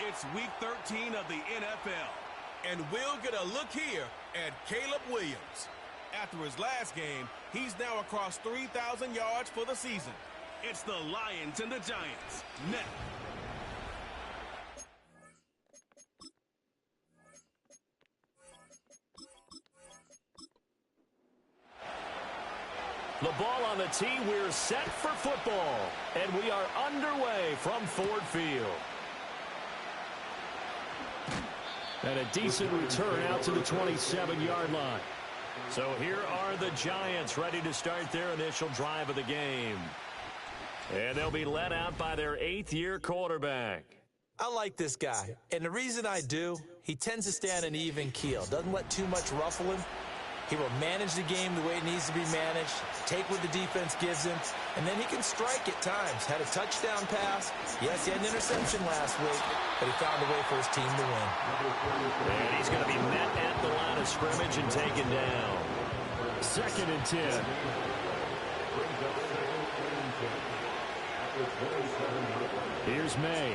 It's Week 13 of the NFL, and we'll get a look here at Caleb Williams. After his last game, he's now across 3,000 yards for the season. It's the Lions and the Giants. Next. The ball on the tee, we're set for football, and we are underway from Ford Field. And a decent return out to the 27-yard line. So here are the Giants ready to start their initial drive of the game. And they'll be led out by their 8th-year quarterback. I like this guy, and the reason I do, he tends to stay on an even keel, doesn't let too much ruffle him. He will manage the game the way it needs to be managed, take what the defense gives him, and then he can strike at times. Had a touchdown pass. Yes, he had an interception last week, but he found a way for his team to win. And he's going to be met at the line of scrimmage and taken down. 2nd and 10. Here's May.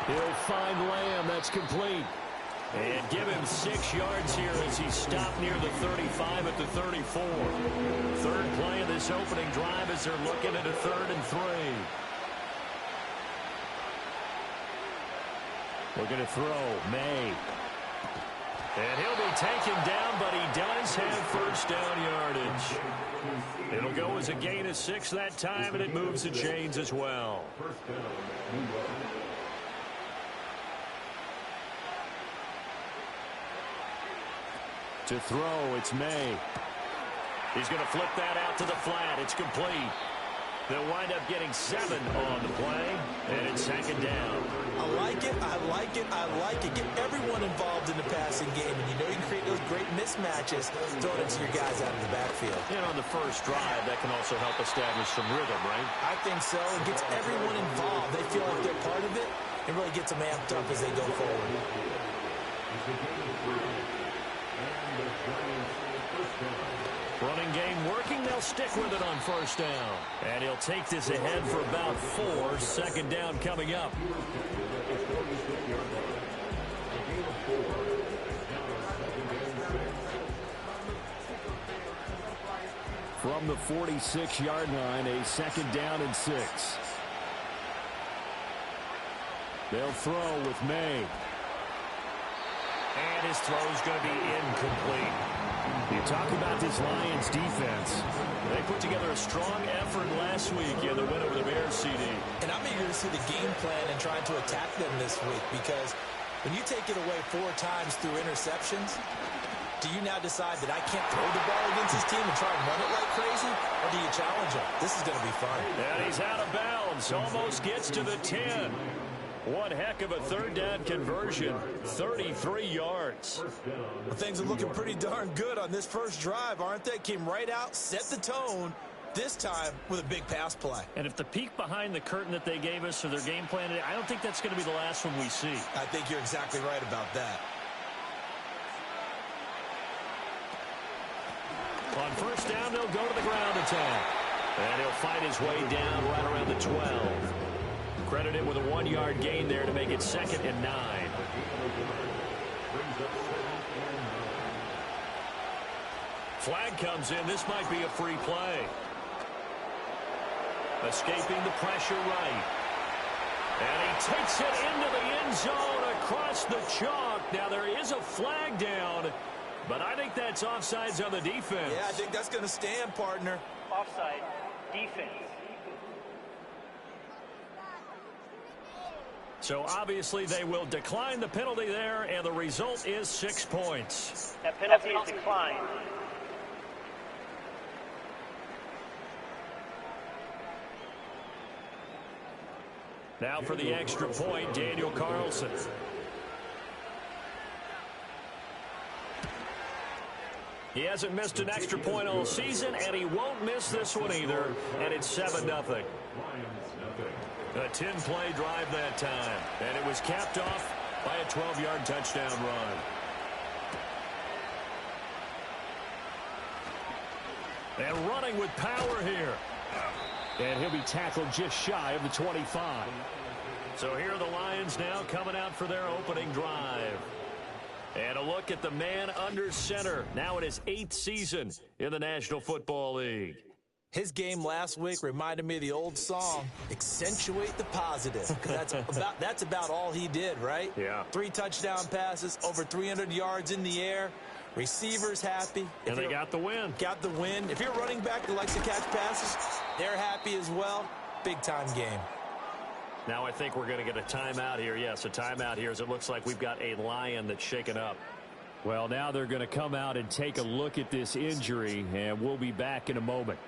He'll find Lamb. That's complete. And give him 6 yards here as he stopped near the 35 at the 34. Third play of this opening drive as they're looking at a 3rd and 3. Looking to throw, May. And he'll be taken down, but he does have first down yardage. It'll go as a gain of 6 that time, and it moves the chains as well. To throw, it's May. He's going to flip that out to the flat. It's complete. They'll wind up getting 7 on the play, and it's 2nd down. I like it, I like it, I like it. Get everyone involved in the passing game, and you know you can create those great mismatches throwing it to your guys out of the backfield. And on the first drive, that can also help establish some rhythm, right? I think so. It gets everyone involved. They feel like they're part of it, and really gets them amped up as they go forward. Running game working. They'll stick with it on first down. And he'll take this ahead for about 4. 2nd down coming up. From the 46-yard line, a 2nd down and 6. They'll throw with May. And his throw's going to be incomplete. You talk about this Lions defense. They put together a strong effort last week in the win over the Bears, CD. And I'm eager to see the game plan and trying to attack them this week, because when you take it away 4 times through interceptions, do you now decide that I can't throw the ball against this team and try and run it like crazy? Or do you challenge them? This is going to be fun. And he's out of bounds. Almost gets to the 10. One heck of a 3rd down conversion. 33 yards. Well, things are looking pretty darn good on this first drive, aren't they? Came right out, set the tone, this time with a big pass play. And if the peek behind the curtain that they gave us for their game plan, I don't think that's going to be the last one we see. I think you're exactly right about that. On first down, they'll go to the ground attack. And he'll fight his way down right around the 12. Credited with a 1-yard gain there to make it 2nd and 9. Flag comes in. This might be a free play. Escaping the pressure right. And he takes it into the end zone across the chalk. Now there is a flag down, but I think that's offsides on the defense. Yeah, I think that's going to stand, partner. Offside, defense. So obviously they will decline the penalty there, and the result is 6 points. That penalty is declined. Now for the extra point, Daniel Carlson. He hasn't missed an extra point all season, and he won't miss this one either, and it's 7-0. A 10-play drive that time, and it was capped off by a 12-yard touchdown run. And running with power here. And he'll be tackled just shy of the 25. So here are the Lions now coming out for their opening drive. And a look at the man under center, now in his 8th season in the National Football League. His game last week reminded me of the old song, Accentuate the Positive. That's about all he did, right? Yeah. 3 touchdown passes, over 300 yards in the air. Receivers happy. And they got the win. Got the win. If you're a running back that likes to catch passes, they're happy as well. Big-time game. Now I think we're going to get a timeout here. Yes, a timeout here as it looks like we've got a Lion that's shaken up. Well, now they're going to come out and take a look at this injury, and we'll be back in a moment.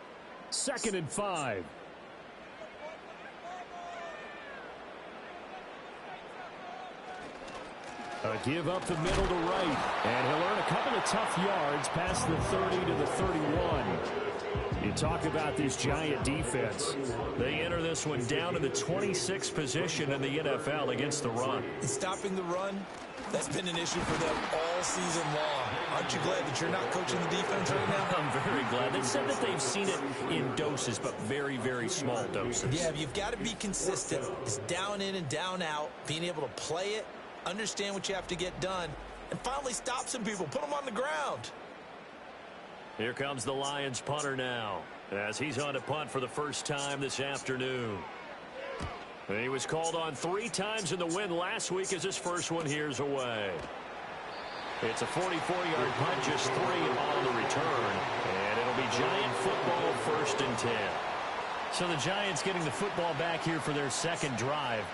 2nd and 5. A give up the middle to right, and he'll earn a couple of tough yards past the 30 to the 31. You talk about this Giant defense. They enter this one down in the 26th position in the NFL against the run. Stopping the run, that's been an issue for them all season long. Aren't you glad that you're not coaching the defense right now? I'm very glad. They said that they've seen it in doses, but very, very small doses. Yeah, you've got to be consistent. It's down in and down out, being able to play it, understand what you have to get done, and finally stop some people, put them on the ground. Here comes the Lions punter now, as he's on to punt for the first time this afternoon. He was called on 3 times in the win last week as his first one here's away. It's a 44-yard punt, just 3 on the return, and it'll be Giant football 1st and 10. So the Giants getting the football back here for their second drive.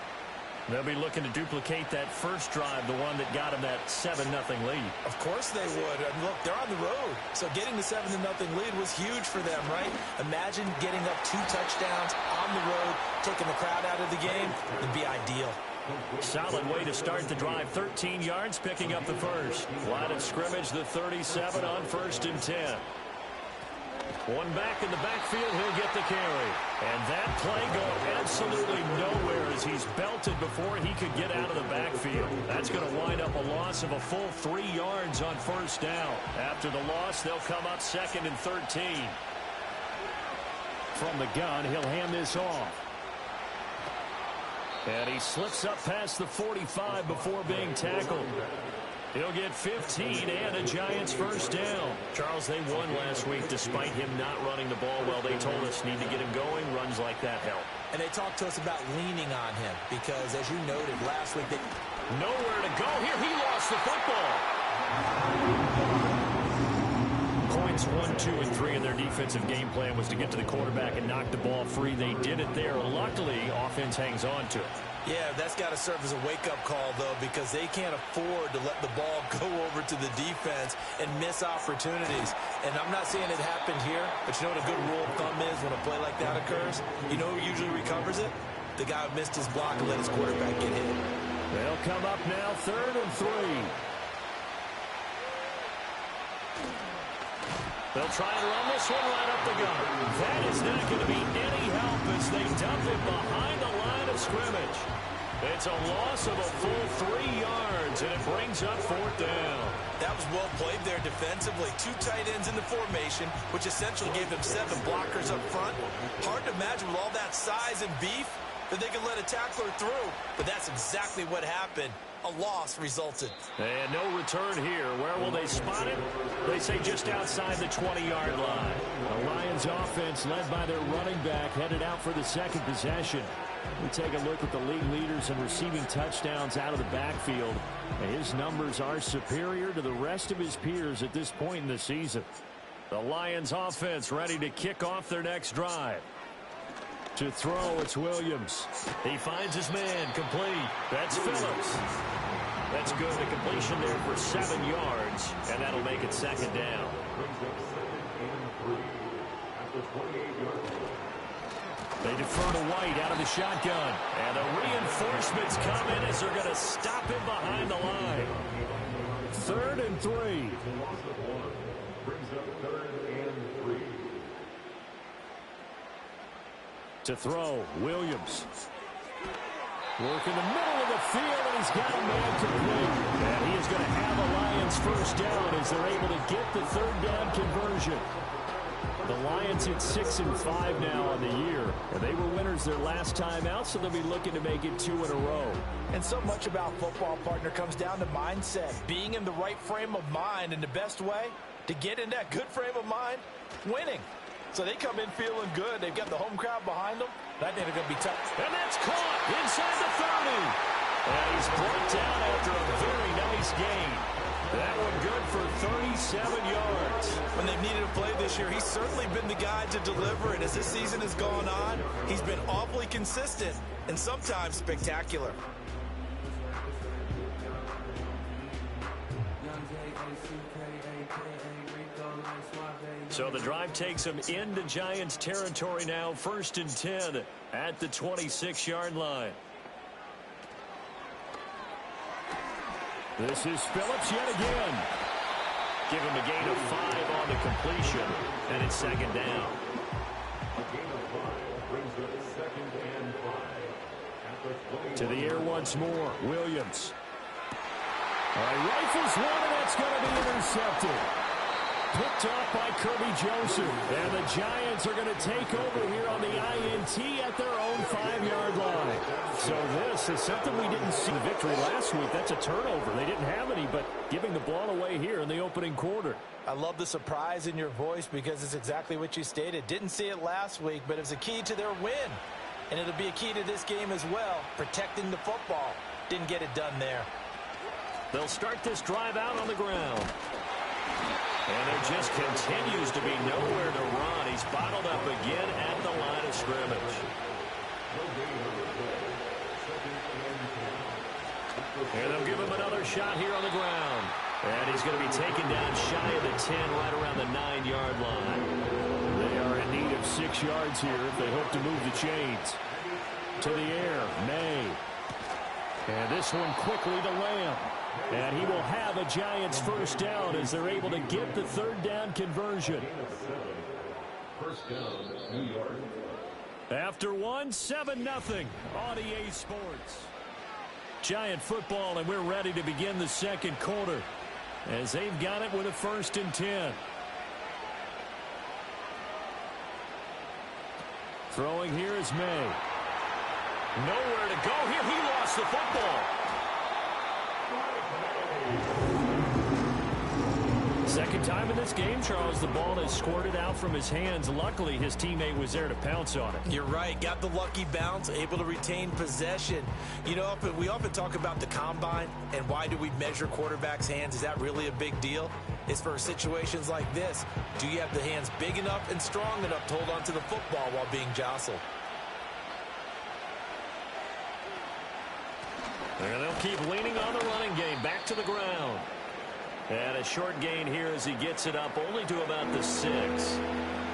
They'll be looking to duplicate that first drive, the one that got them that 7-0 lead. Of course they would. And look, they're on the road. So getting the 7-0 lead was huge for them, right? Imagine getting up 2 touchdowns on the road, taking the crowd out of the game. It'd be ideal. Solid way to start the drive. 13 yards, picking up the first. Line of scrimmage, the 37 on 1st and 10. One back in the backfield, he'll get the carry. And that play going absolutely nowhere as he's belted before he could get out of the backfield. That's going to wind up a loss of a full 3 yards on 1st down. After the loss, they'll come up 2nd and 13. From the gun, he'll hand this off. And he slips up past the 45 before being tackled. He'll get 15 and a Giants first down. Charles, they won last week despite him not running the ball well. They told us need to get him going. Runs like that help. And they talked to us about leaning on him because, as you noted last week, they... Nowhere to go here. He lost the football. Points 1, 2, and 3 in their defensive game plan was to get to the quarterback and knock the ball free. They did it there. Luckily, offense hangs on to it. Yeah, that's got to serve as a wake-up call, though, because they can't afford to let the ball go over to the defense and miss opportunities. And I'm not saying it happened here, but you know what a good rule of thumb is when a play like that occurs? You know who usually recovers it? The guy who missed his block and let his quarterback get hit. They'll come up now 3rd and 3. They'll try and run this one right up the gut. That is not going to be any help as they dump it behind the line of scrimmage. It's a loss of a full 3 yards, and it brings up 4th down. That was well played there defensively. 2 tight ends in the formation, which essentially gave them 7 blockers up front. Hard to imagine with all that size and beef that they could let a tackler through. But that's exactly what happened. A loss resulted. And no return here. Where will they spot it? They say just outside the 20-yard line. The Lions offense led by their running back headed out for the second possession. We take a look at the league leaders in receiving touchdowns out of the backfield. His numbers are superior to the rest of his peers at this point in the season. The Lions offense ready to kick off their next drive. To throw, it's Williams. He finds his man, complete. That's Phillips. That's good. The completion there for 7 yards, and that'll make it 2nd down. They defer to White out of the shotgun. And the reinforcements come in as they're going to stop him behind the line. 3rd and 3. To throw, Williams. Work in the middle of the field, and he's got a man complete. And he is going to have a Lions first down as they're able to get the 3rd down conversion. The Lions at 6-5 now on the year. And they were winners their last time out, so they'll be looking to make it 2 in a row. And so much about football, partner, comes down to mindset. Being in the right frame of mind, and the best way to get in that good frame of mind, winning. So they come in feeling good. They've got the home crowd behind them. I think they're going to be tough. And that's caught inside the 30. And he's brought down after a very nice gain. That one good for 37 yards. When they've needed a play this year, he's certainly been the guy to deliver. And as this season has gone on, he's been awfully consistent and sometimes spectacular. So the drive takes them into Giants territory now. 1st and 10 at the 26-yard line. This is Phillips yet again. Give him a gain of 5 on the completion, and it's 2nd down. To the air once more, Williams. Rifles one, and that's going to be intercepted. Picked off by Kirby Joseph. And the Giants are going to take over here on the INT at their own 5-yard line. So this is something we didn't see the victory last week. That's a turnover. They didn't have any, but giving the ball away here in the opening quarter. I love the surprise in your voice because it's exactly what you stated. Didn't see it last week, but it's a key to their win. And it'll be a key to this game as well, protecting the football. Didn't get it done there. They'll start this drive out on the ground. And there just continues to be nowhere to run. He's bottled up again at the line of scrimmage. And they'll give him another shot here on the ground. And he's going to be taken down shy of the 10, right around the 9-yard line. They are in need of 6 yards here if they hope to move the chains. To the air, May. And this one quickly to Lamb. And he will have a Giants first down as they're able to get the 3rd down conversion. First down, New York. After 7-0 on EA Sports. Giant football, and we're ready to begin the second quarter as they've got it with a 1st and 10. Throwing here is May. Nowhere to go here. He lost the football. Second time in this game, Charles, the ball has squirted out from his hands. Luckily, his teammate was there to pounce on it. You're right. Got the lucky bounce, able to retain possession. You know, we often talk about the combine and why do we measure quarterbacks' hands. Is that really a big deal? It's for situations like this. Do you have the hands big enough and strong enough to hold onto the football while being jostled? And they'll keep leaning on the running game. Back to the ground. And a short gain here as he gets it up only to about the 6.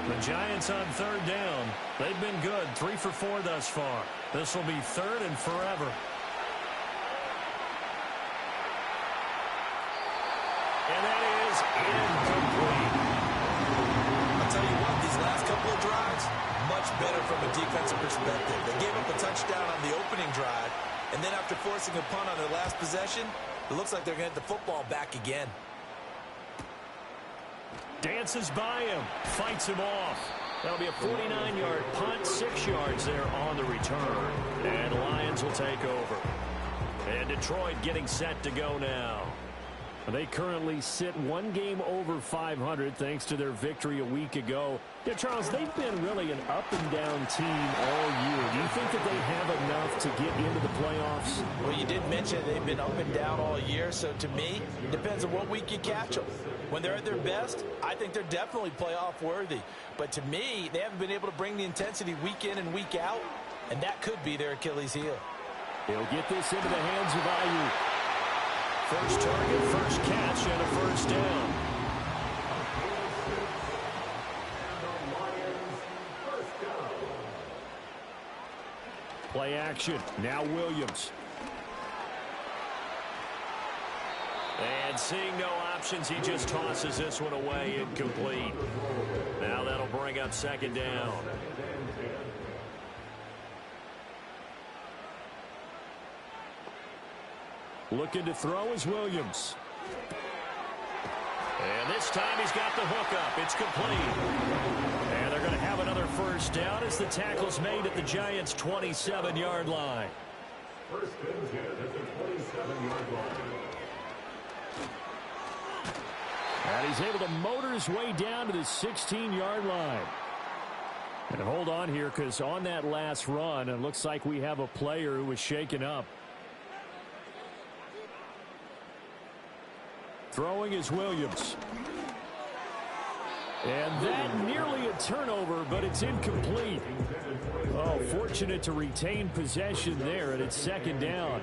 The Giants on 3rd down. They've been good. 3 for 4 thus far. This will be 3rd and forever. And that is incomplete. I'll tell you what, these last couple of drives, much better from a defensive perspective. They gave up a touchdown on the opening drive, and then after forcing a punt on their last possession, it looks like they're going to get the football back again. Dances by him. Fights him off. That'll be a 49-yard punt, 6 yards there on the return. And Lions will take over. And Detroit getting set to go now. They currently sit 1 game over 500 thanks to their victory a week ago. Yeah, Charles, they've been really an up-and-down team all year. Do you think that they have enough to get into the playoffs? Well, you did mention they've been up and down all year, so to me, it depends on what week you catch them. When they're at their best, I think they're definitely playoff-worthy. But to me, they haven't been able to bring the intensity week in and week out, and that could be their Achilles heel. He'll get this into the hands of Ayuk. First target, first catch, and a first down. Play action. Now Williams. And seeing no options, he just tosses this one away, incomplete. Now that'll bring up 2nd down. Looking to throw is Williams. And this time he's got the hook up. It's complete. first down as the tackle's made at the Giants' 27-yard line. First and 10 at the 27-yard line. And he's able to motor his way down to the 16-yard line. And hold on here, because on that last run, it looks like we have a player who was shaken up. Throwing is Williams. And that nearly a turnover, but it's incomplete. Oh, fortunate to retain possession there, and it's second down.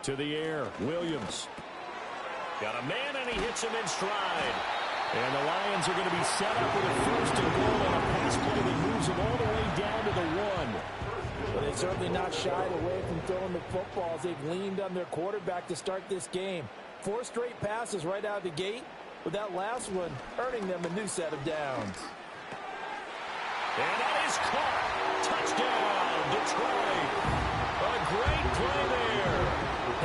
To the air, Williams. Got a man, and he hits him in stride. And the Lions are going to be set up with a first and goal on a pass play that moves them all the way down to the 1. But they've certainly not shied away from throwing the football as they've leaned on their quarterback to start this game. 4 straight passes right out of the gate, with that last one earning them a new set of downs. And that is caught. Touchdown, Detroit. A great play there.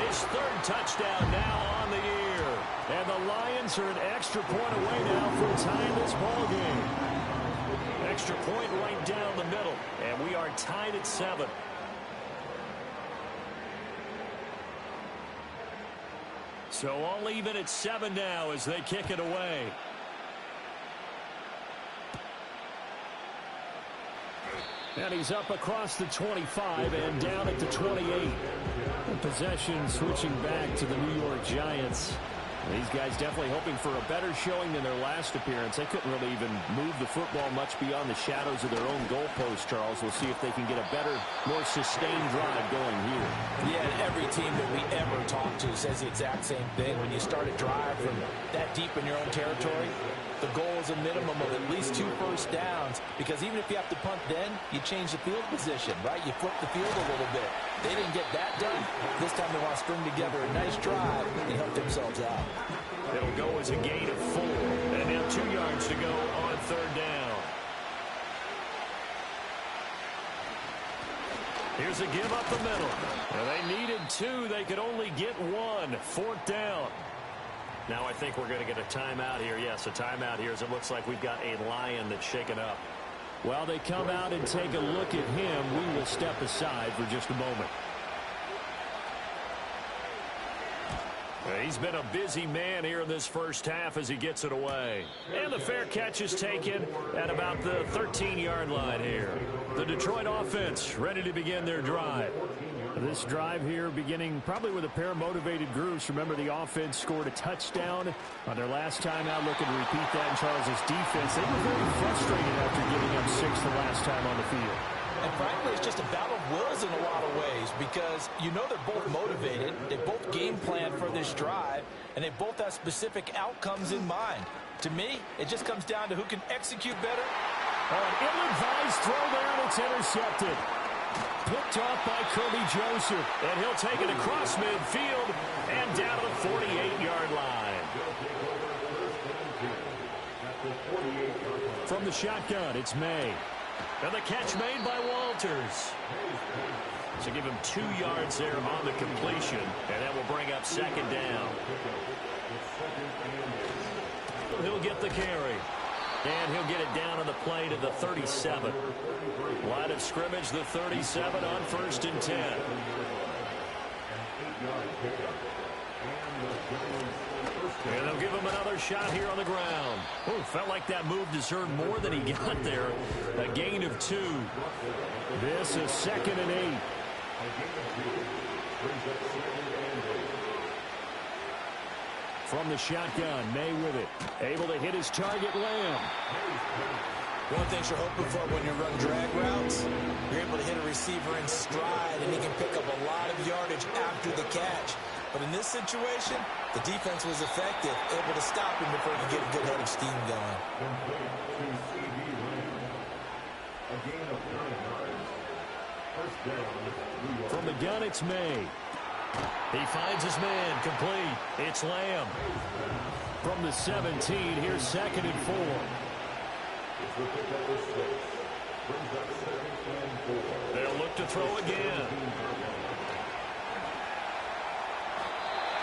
His 3rd touchdown now on the year. And the Lions are an extra point away now from tying this ball game. Extra point right down the middle. And we are tied at 7. So all even at 7 now as they kick it away. And he's up across the 25 and down at the 28. Possession switching back to the New York Giants. These guys definitely hoping for a better showing than their last appearance. They couldn't really even move the football much beyond the shadows of their own goalpost, Charles. We'll see if they can get a better, more sustained drive going here. Yeah, and every team that we ever talk to says the exact same thing. When you start a drive from that deep in your own territory, the goal is a minimum of at least 2 first downs, because even if you have to punt then, you change the field position, right? You flip the field a little bit. They didn't get that done. This time they want to string together a nice drive and help themselves out. It'll go as a gain of 4. And now 2 yards to go on 3rd down. Here's a give up the middle. Well, they needed 2. They could only get 1. 4th down. Now I think we're going to get a timeout here. Yes, a timeout here as it looks like we've got a Lion that's shaken up. While they come out and take a look at him, we will step aside for just a moment. He's been a busy man here in this first half as he gets it away. And the fair catch is taken at about the 13-yard line here. The Detroit offense ready to begin their drive. This drive here beginning probably with a pair of motivated groups. Remember, the offense scored a touchdown on their last time out. Looking to repeat that in Charles's defense. They were very frustrated after giving up 6 the last time on the field. And frankly, it's just a battle of wills in a lot of ways, because you know they're both motivated, they both game plan for this drive, and they both have specific outcomes in mind. To me, it just comes down to who can execute better. An ill-advised throw there, and it's intercepted. Picked off by Kirby Joseph. And he'll take it across midfield and down to the 48-yard line. From the shotgun, it's May. And the catch made by Walters. So give him 2 yards there on the completion, and that will bring up 2nd down. He'll get the carry. And he'll get it down on the play to the 37. Line of scrimmage, the 37 on 1st and 10. And they'll give him another shot here on the ground. Oh, felt like that move deserved more than he got there. A gain of 2. This is 2nd and 8. From the shotgun, May with it. Able to hit his target, Lamb. One thing you're hoping for when you run drag routes, you're able to hit a receiver in stride, and he can pick up a lot of yardage after the catch. But in this situation, the defense was effective, able to stop him before he could get a good head of steam going. From the gun, it's May. He finds his man, complete. It's Lamb. From the 17, here's 2nd and 4. They'll look to throw again.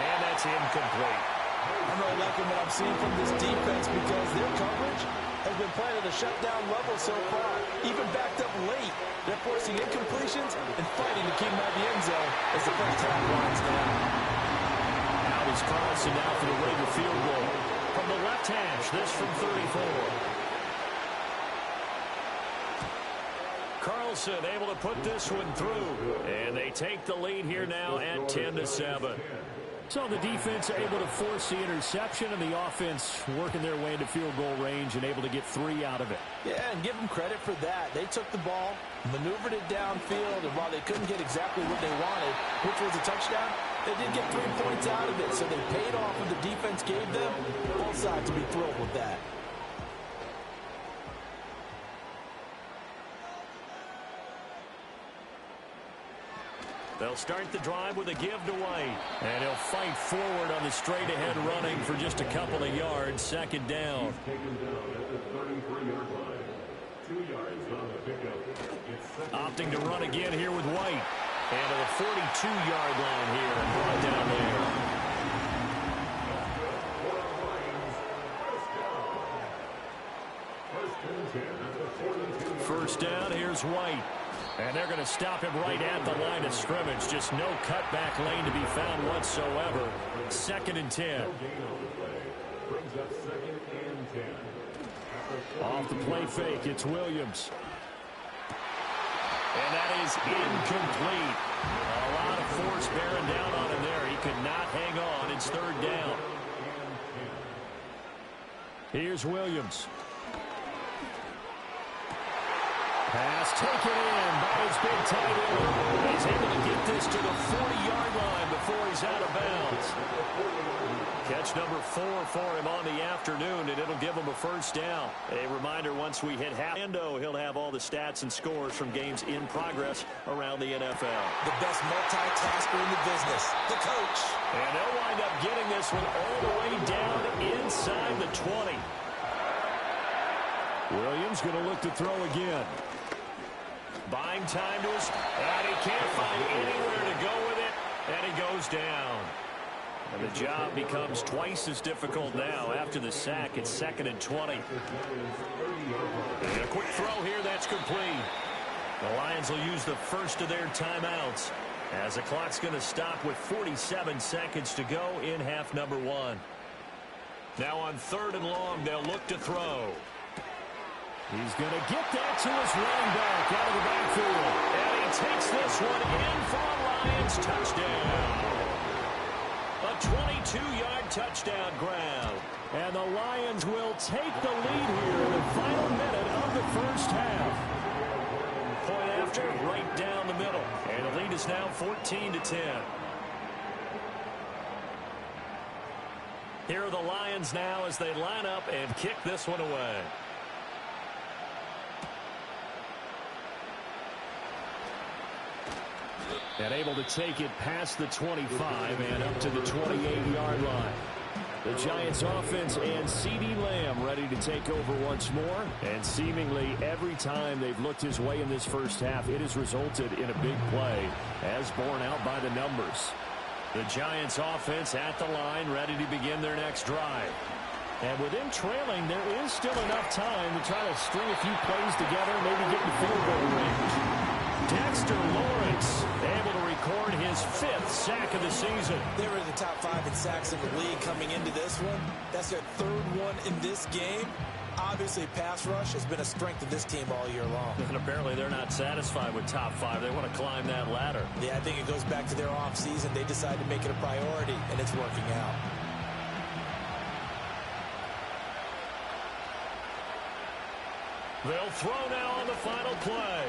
And that's incomplete. I'm really liking what I'm seeing from this defense because their coverage has been playing at a shutdown level so far. Even backed up late, they're forcing incompletions and fighting to keep them out of the end zone as the first half winds down. Out is Carlson now for the Raider field goal. From the left hash, this from 34. Carlson able to put this one through. And they take the lead here now at 10-7. So the defense able to force the interception, and the offense working their way into field goal range and able to get 3 out of it. Yeah, and give them credit for that. They took the ball, maneuvered it downfield, and while they couldn't get exactly what they wanted, which was a touchdown, they did get 3 points out of it. So they paid off what the defense gave them. Both sides to be thrilled with that. They'll start the drive with a give to White. And he'll fight forward on the straight-ahead running for just a couple of yards. Second down. Taken down at the 33-yard line. 2 yards on the pickup. Opting to run again here with White. And to the 42-yard line here and brought down there. First down, here's White. And they're going to stop him right at the line of scrimmage. Just no cutback lane to be found whatsoever. 2nd and 10. Off the play fake, it's Williams. And that is incomplete. A lot of force bearing down on him there. He could not hang on. It's 3rd down. Here's Williams. Pass taken in by his big tight end. He's able to get this to the 40-yard line before he's out of bounds. Catch number 4 for him on the afternoon, and it'll give him a first down. A reminder, once we hit half, he'll have all the stats and scores from games in progress around the NFL. The best multitasker in the business, the coach. And they'll wind up getting this one all the way down inside the 20. Williams going to look to throw again. Buying time to us, and he can't find anywhere to go with it, and he goes down. And the job becomes twice as difficult now. After the sack, it's 2nd and 20. And a quick throw here, that's complete. The Lions will use the first of their timeouts as the clock's going to stop with 47 seconds to go in half number 1. Now on 3rd and long, they'll look to throw. He's going to get that to his running back out of the backfield. And he takes this one in for a Lions touchdown. A 22-yard touchdown grab. And the Lions will take the lead here in the final minute of the first half. Point after, right down the middle. And the lead is now 14-10. Here are the Lions now as they line up and kick this one away. And able to take it past the 25 and up to the 28-yard line. The Giants offense and CeeDee Lamb ready to take over once more. And seemingly every time they've looked his way in this first half, it has resulted in a big play, as borne out by the numbers. The Giants offense at the line, ready to begin their next drive. And with them trailing, there is still enough time to try to string a few plays together, maybe get in field goal range. Dexter Lawrence able to record his 5th sack of the season. They were in the top 5 in sacks in the league coming into this one. That's their 3rd one in this game. Obviously, pass rush has been a strength of this team all year long. And apparently they're not satisfied with top 5. They want to climb that ladder. Yeah, I think it goes back to their offseason. They decided to make it a priority, and it's working out. They'll throw now on the final play.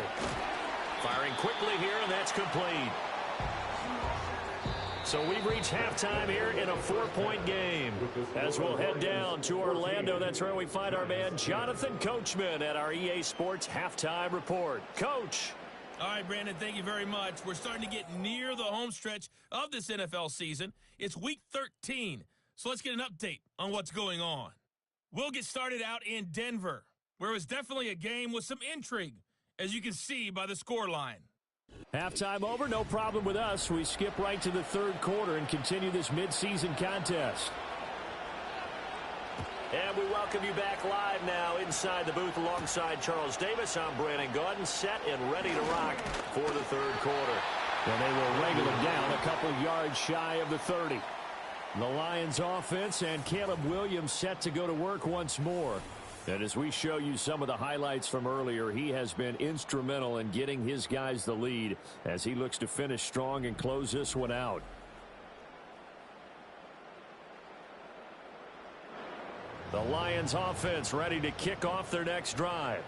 Firing quickly here, and that's complete. So we've reached halftime here in a 4-point game. As we'll head down to Orlando, that's where we find our man Jonathan Coachman at our EA Sports Halftime Report. Coach. All right, Brandon, thank you very much. We're starting to get near the home stretch of this NFL season. It's Week 13, so let's get an update on what's going on. We'll get started out in Denver, where it was definitely a game with some intrigue, as you can see by the scoreline. Halftime over, no problem with us. We skip right to the 3rd quarter and continue this midseason contest. And we welcome you back live now inside the booth alongside Charles Davis. I'm Brandon Gaudin, set and ready to rock for the third quarter. And they will wrangle him down a couple yards shy of the 30. The Lions offense and Caleb Williams set to go to work once more. And as we show you some of the highlights from earlier, he has been instrumental in getting his guys the lead as he looks to finish strong and close this one out. The Lions offense ready to kick off their next drive.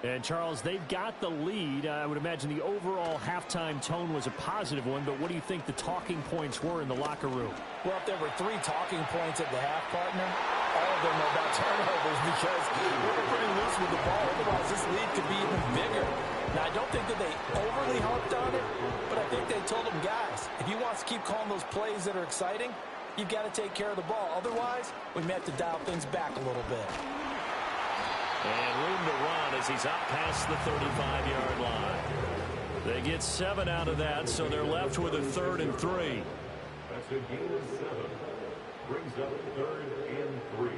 And, Charles, they've got the lead. I would imagine the overall halftime tone was a positive one, but what do you think the talking points were in the locker room? Well, if there were 3 talking points at the half, partner, all of them are about turnovers because we're pretty loose with the ball. Otherwise, this lead could be even bigger. Now, I don't think that they overly harped on it, but I think they told them, guys, if you want to keep calling those plays that are exciting, you've got to take care of the ball. Otherwise, we may have to dial things back a little bit. And room to run as he's up past the 35-yard line. They get 7 out of that, so they're left with a 3rd and 3. That's a gain of 7. Brings up 3rd and 3.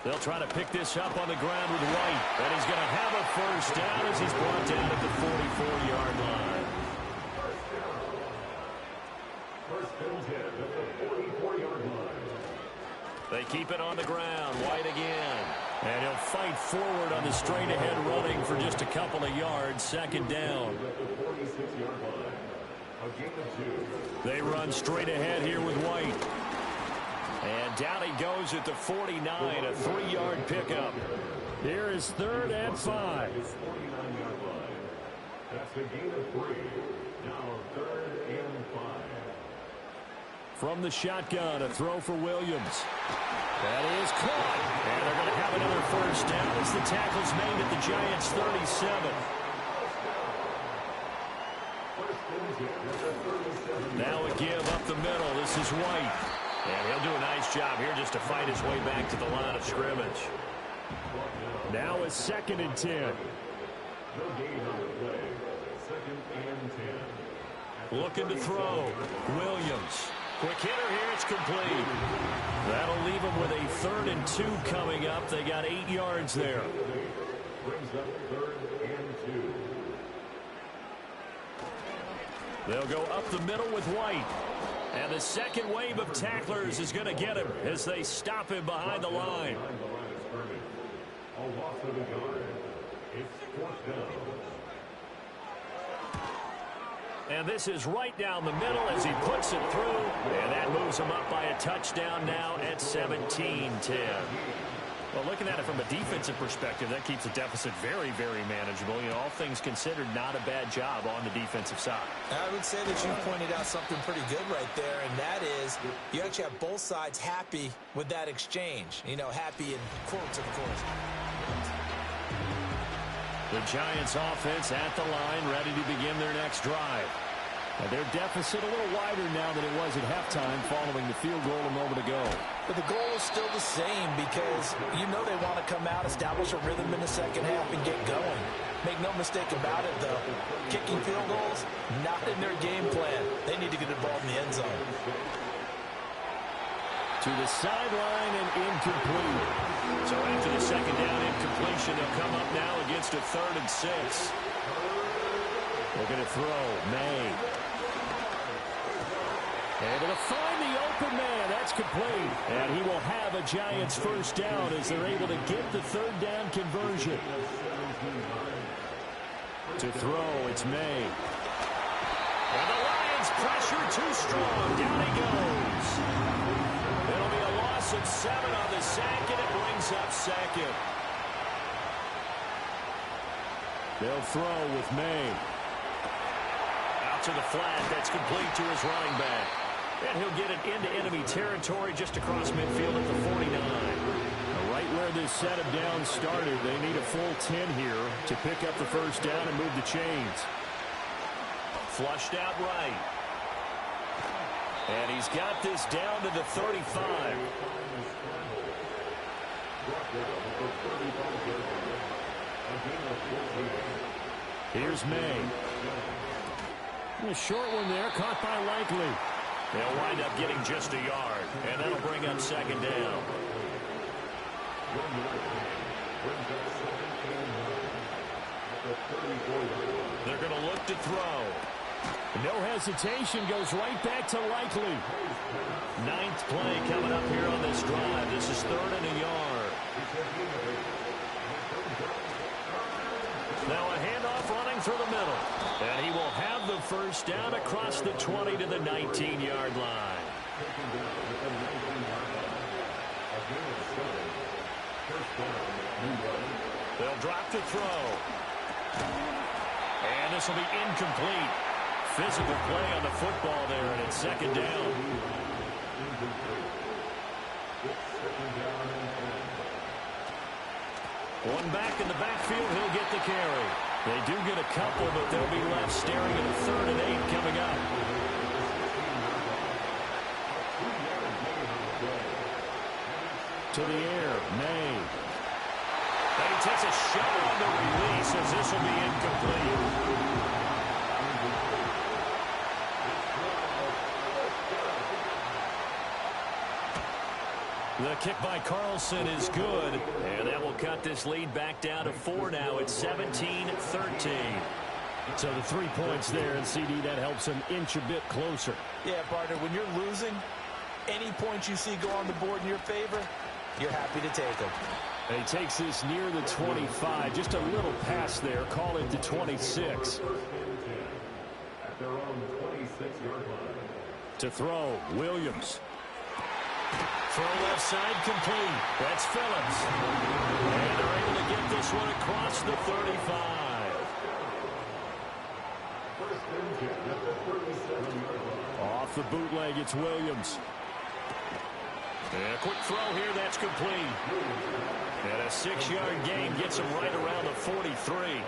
They'll try to pick this up on the ground with White. And he's going to have a first down as he's brought down at the 44-yard line. First and 10 at the 44-yard line. They keep it on the ground. White again. And he'll fight forward on the straight-ahead running for just a couple of yards. 2nd down. At the 46-yard line. A gain of 2. They run straight ahead here with White. And down he goes at the 49, a 3-yard pickup. Here is 3rd and 5. 49-yard line. That's a gain of 3. Now 3rd and 5. From the shotgun, a throw for Williams. That is caught. And they're going to have another first down as the tackle's made at the Giants' 37. Now a give up the middle. This is White. And he'll do a nice job here just to fight his way back to the line of scrimmage. Now a 2nd and 10. No gain on the play. 2nd and 10. Looking to throw. Williams. Quick hitter here. It's complete. That'll leave them with a 3rd and 2 coming up. They got 8 yards there. Brings up 3rd and 2. They'll go up the middle with White. And the second wave of tacklers is going to get him as they stop him behind the line. Behind the line of scrimmage. A loss of a yard. It's 4th down. And this is right down the middle as he puts it through. And that moves him up by a touchdown now at 17-10. Well, looking at it from a defensive perspective, that keeps the deficit very, very manageable. You know, all things considered, not a bad job on the defensive side. I would say that you pointed out something pretty good right there, and that is you actually have both sides happy with that exchange. You know, happy in quotes, of course. The Giants offense at the line, ready to begin their next drive. And their deficit a little wider now than it was at halftime following the field goal a moment ago. But the goal is still the same because you know they want to come out, establish a rhythm in the second half, and get going. Make no mistake about it, though. Kicking field goals, not in their game plan. They need to get the ball in the end zone. To the sideline and incomplete. So after the second down incompletion, they'll come up now against a 3rd and 6. Looking to throw. May. Able to find the open man. That's complete. And he will have a Giants first down as they're able to get the 3rd down conversion. To throw, it's May. And the Lions pressure too strong. Down he goes. It'll be a loss of 7 on the sack, and it brings up 2nd. They'll throw with May. Out to the flat. That's complete to his running back. And he'll get it into enemy territory just across midfield at the 49. Right where this set of downs started, they need a full 10 here to pick up the first down and move the chains. Flushed out right. And he's got this down to the 35. Here's May. A short one there, caught by Likely. They'll wind up getting just a yard, and that'll bring up 2nd down. They're going to look to throw. No hesitation, goes right back to Likely. Ninth play coming up here on this drive. This is 3rd and a yard. Now a handoff running through the middle. And he will have the first down across the 20 to the 19-yard line. They'll drop to throw. And this will be incomplete. Physical play on the football there, and it's 2nd down. One back in the backfield, he'll get the carry. They do get a couple, but they'll be left staring at a 3rd and 8 coming up. To the air, May. And he takes a shot on the release as this will be incomplete. The kick by Carlson is good, and that will cut this lead back down to 4 now. It's 17-13. So the 3 points there, and CD, that helps him inch a bit closer. Yeah, partner, when you're losing, any points you see go on the board in your favor, you're happy to take them. And he takes this near the 25. Just a little pass there. Call it the 26. At their own 26-yard line. To throw, Williams. Throw left side complete. That's Phillips. And they're able to get this one across the 35. Off the bootleg, it's Williams. And a quick throw here, that's complete. And a 6-yard gain gets him right around the 43.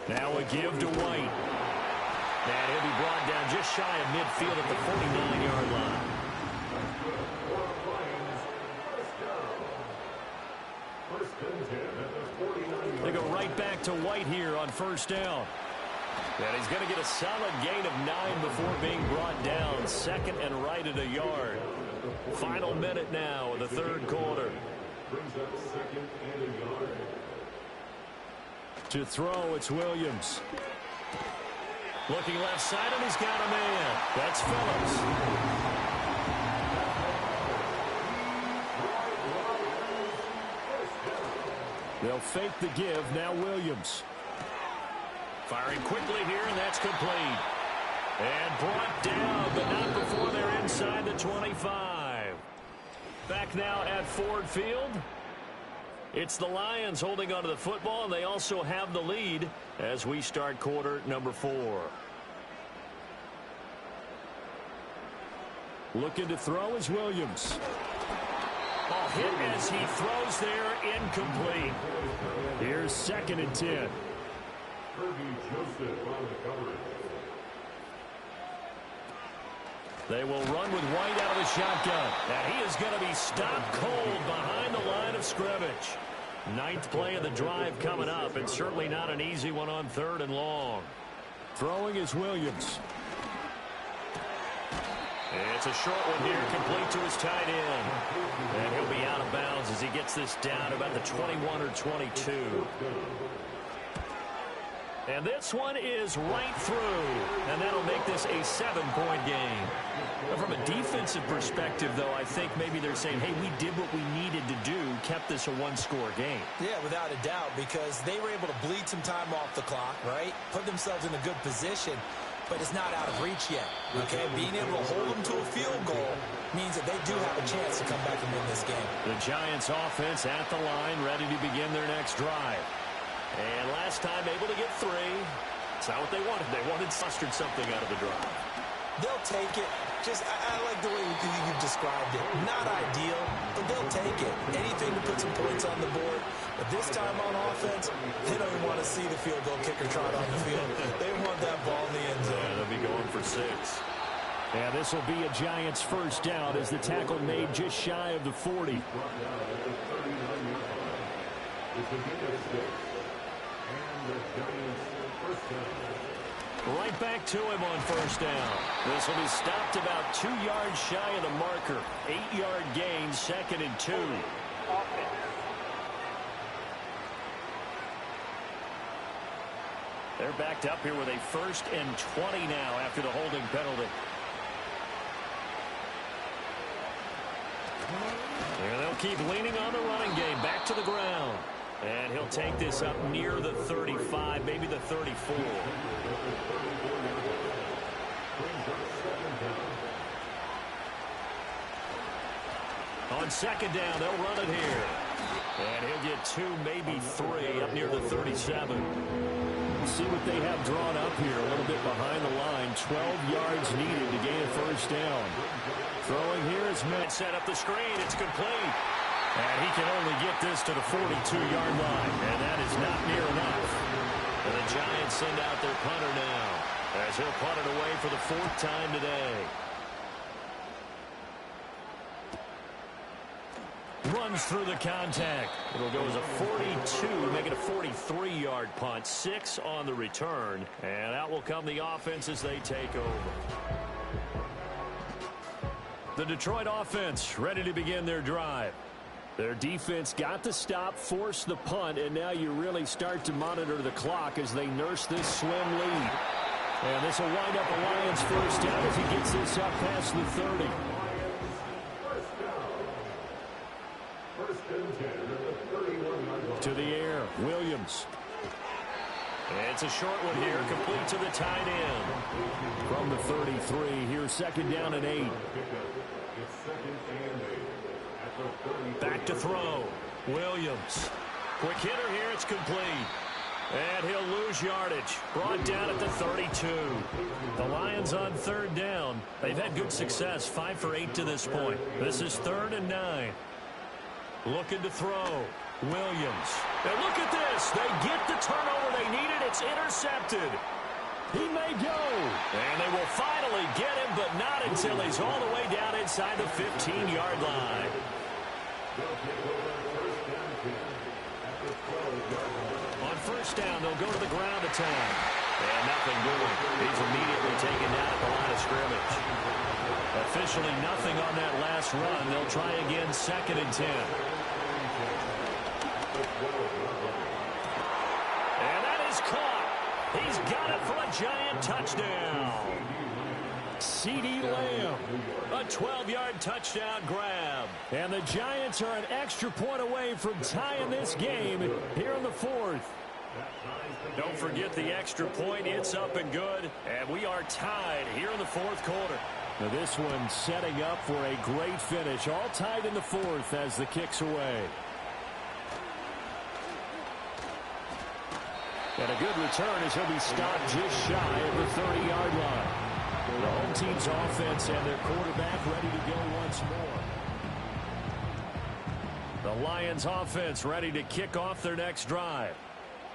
Now a give to White. And he'll be brought down just shy of midfield at the 49-yard line. They go right back to White here on 1st down. And he's going to get a solid gain of 9 before being brought down. 2nd and right at a yard. Final minute now of the 3rd quarter. To throw, it's Williams. Looking left side, and he's got a man. That's Phillips. They'll fake the give. Now Williams. Firing quickly here, and that's complete. And brought down, but not before they're inside the 25. Back now at Ford Field. It's the Lions holding onto the football, and they also have the lead as we start quarter number 4. Looking to throw is Williams. Ball hit as he throws there, incomplete. Here's 2nd and 10. They will run with White out of the shotgun. And he is going to be stopped cold behind the line of scrimmage. 9th play of the drive coming up, and certainly not an easy one on 3rd and long. Throwing is Williams. It's a short one here, complete to his tight end. And he'll be out of bounds as he gets this down about the 21 or 22. And this one is right through, and that'll make this a 7-point game. From a defensive perspective, though, I think maybe they're saying, hey, we did what we needed to do, kept this a 1-score game. Yeah, without a doubt, because they were able to bleed some time off the clock, right? Put themselves in a good position, but it's not out of reach yet, okay? Being able to hold them to a field goal means that they do have a chance to come back and win this game. The Giants offense at the line, ready to begin their next drive. And last time able to get 3. It's not what they wanted. They wanted something out of the drive. They'll take it. I like the way you've described it. Not ideal, but they'll take it. Anything to put some points on the board. But this time on offense, they don't even want to see the field goal kicker trot on the field. They want that ball in the end zone. Yeah, they'll be going for 6. And this will be a Giants 1st down as the tackle made just shy of the 40. Right back to him on first down. This will be stopped about 2 yards shy of the marker. 8-yard gain, 2nd and 2. Offense. They're backed up here with a 1st and 20 now after the holding penalty. And they'll keep leaning on the running game. Back to the ground. And he'll take this up near the 35, maybe the 34. On 2nd down, they'll run it here. And he'll get 2, maybe 3 up near the 37. See what they have drawn up here, a little bit behind the line. 12 yards needed to gain a 1st down. Throwing here is Met. Set up the screen. It's complete. And he can only get this to the 42-yard line. And that is not near enough. And the Giants send out their punter now, as he'll punt it away for the 4th time today. Runs through the contact. It'll go as a 42, make it a 43-yard punt. 6 on the return. And out will come the offense as they take over. The Detroit offense ready to begin their drive. Their defense got the stop, forced the punt, and now you really start to monitor the clock as they nurse this slim lead. And this will wind up a Lions 1st down as he gets this up past the 30. To the air, Williams. It's a short one here, complete to the tight end. From the 33, here's 2nd down and 8. Back to throw. Williams. Quick hitter here, it's complete. And he'll lose yardage. Brought down at the 32. The Lions on 3rd down. They've had good success, 5 for 8 to this point. This is 3rd and 9. Looking to throw. Williams. And look at this. They get the turnover they needed. It's intercepted. He may go. And they will finally get him, but not until he's all the way down inside the 15-yard line. On 1st down, they'll go to the ground attack. And nothing doing. He's immediately taken down at the line of scrimmage. Officially nothing on that last run. They'll try again, 2nd and 10. And that is caught. He's got it for a Giant touchdown. CeeDee Lamb, a 12-yard touchdown grab. And the Giants are an extra point away from tying this game here in the 4th. Don't forget the extra point. It's up and good. And we are tied here in the 4th quarter. Now this one setting up for a great finish. All tied in the 4th as the kick's away. And a good return as he'll be stopped just shy of the 30-yard line. The home team's offense and their quarterback ready to go once more. The Lions offense ready to kick off their next drive.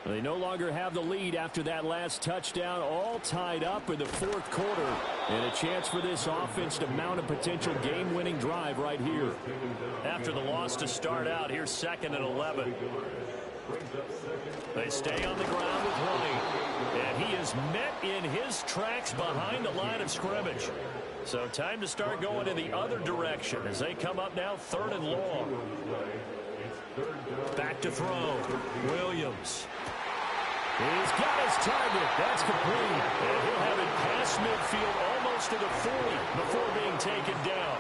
They no longer have the lead after that last touchdown, all tied up in the 4th quarter. And a chance for this offense to mount a potential game-winning drive right here. After the loss to start out, here's 2nd and 11. They stay on the ground with White. And he is met in his tracks behind the line of scrimmage. So time to start going in the other direction as they come up now 3rd and long. Back to throw. Williams. He's got his target. That's complete. And he'll have it past midfield almost to the 40 before being taken down.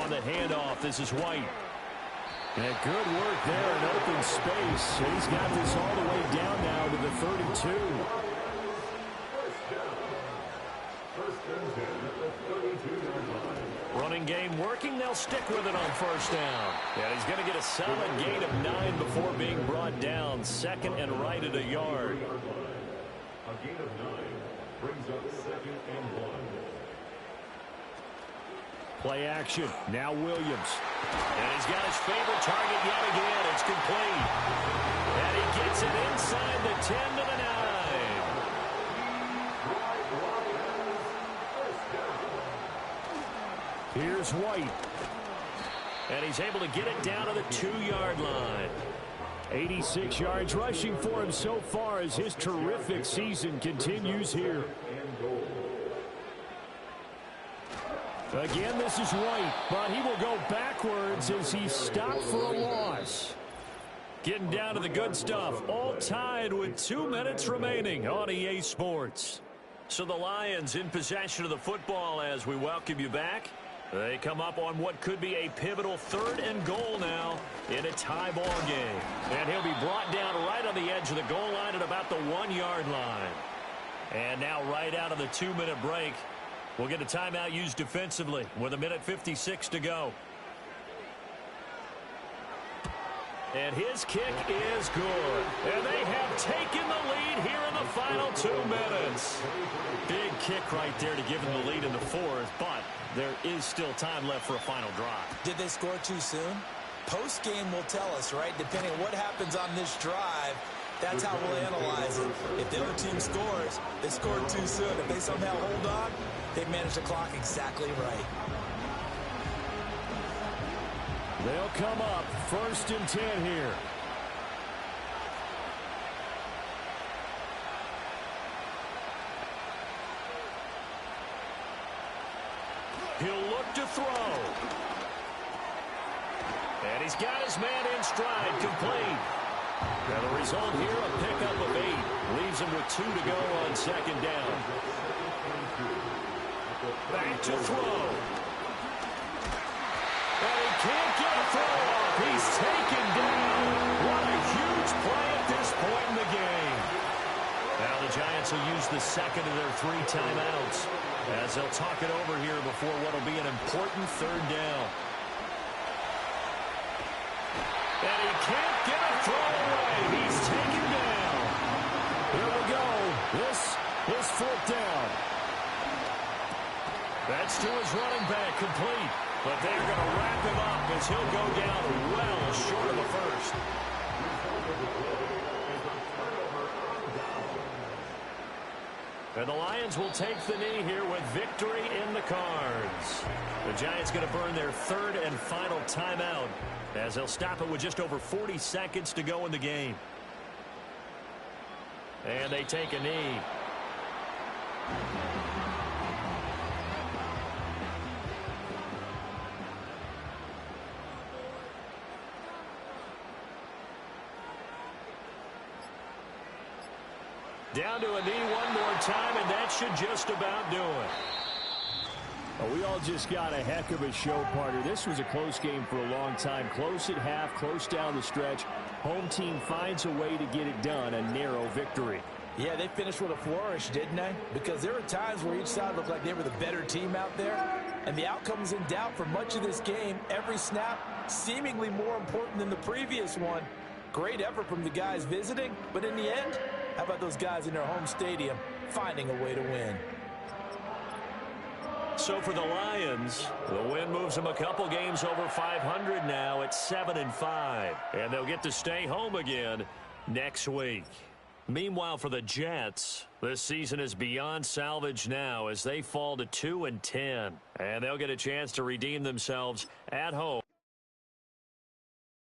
On the handoff, this is White. And good work there in open space. He's got this all the way down now to the 32. Running game working. They'll stick with it on 1st down. And he's going to get a solid gain of 9 before being brought down. 2nd and right at a yard. A gain of 9 brings up 2nd and 1. Play action. Now Williams. And he's got his favorite target yet again. It's complete. And he gets it inside the 10 to the 9. Here's White. And he's able to get it down to the 2-yard line. 86 yards rushing for him so far as his terrific season continues here. Again, this is White, but he will go backwards as he's stopped for a loss. Getting down to the good stuff, all tied with 2 minutes remaining on EA Sports. So the Lions in possession of the football as we welcome you back. They come up on what could be a pivotal 3rd and goal now in a tie ball game. And he'll be brought down right on the edge of the goal line at about the 1-yard line. And now right out of the 2-minute break, we'll get a timeout used defensively with 1:56 to go. And his kick is good. And they have taken the lead here in the final 2 minutes. Big kick right there to give them the lead in the 4th, but there is still time left for a final drive. Did they score too soon? Post-game will tell us, right? Depending on what happens on this drive, that's how we'll analyze it. If the other team scores, they scored too soon. If they somehow hold on, they managed the clock exactly right. They'll come up 1st and 10 here. He'll look to throw. And he's got his man in stride, complete. Now the result here, a pickup of 8. Leaves him with 2 to go on 2nd down. Back to throw. And he can't get a throw off. He's taken down. What a huge play at this point in the game. Now the Giants will use the 2nd of their 3 timeouts as they'll talk it over here before what will be an important 3rd down. And he can't get a throw away. He's taken down. Here we go. This is 4th down. That's to his running back, complete. But they're going to wrap him up as he'll go down well short of the 1st. And the Lions will take the knee here with victory in the cards. The Giants going to burn their 3rd and final timeout as they'll stop it with just over 40 seconds to go in the game. And they take a knee. Down to a knee one more time, and that should just about do it. Well, we all just got a heck of a show, partner. This was a close game for a long time. Close at half, close down the stretch. Home team finds a way to get it done, a narrow victory. Yeah, they finished with a flourish, didn't they? Because there were times where each side looked like they were the better team out there, and the outcome was in doubt for much of this game. Every snap seemingly more important than the previous one. Great effort from the guys visiting, but in the end, how about those guys in their home stadium finding a way to win? So for the Lions, the win moves them a couple games over 500 now at 7-5. And they'll get to stay home again next week. Meanwhile, for the Jets, this season is beyond salvage now as they fall to 2-10. And they'll get a chance to redeem themselves at home.